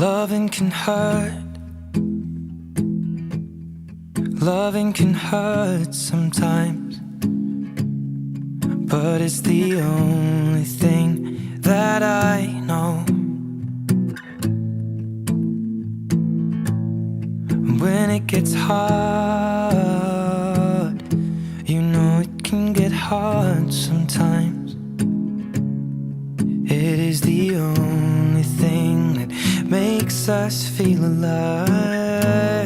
Loving can hurt. Loving can hurt sometimes, but it's the only thing that I know. When it gets hard, you know it can get hard sometimes. It is the only thing that makes us feel alive.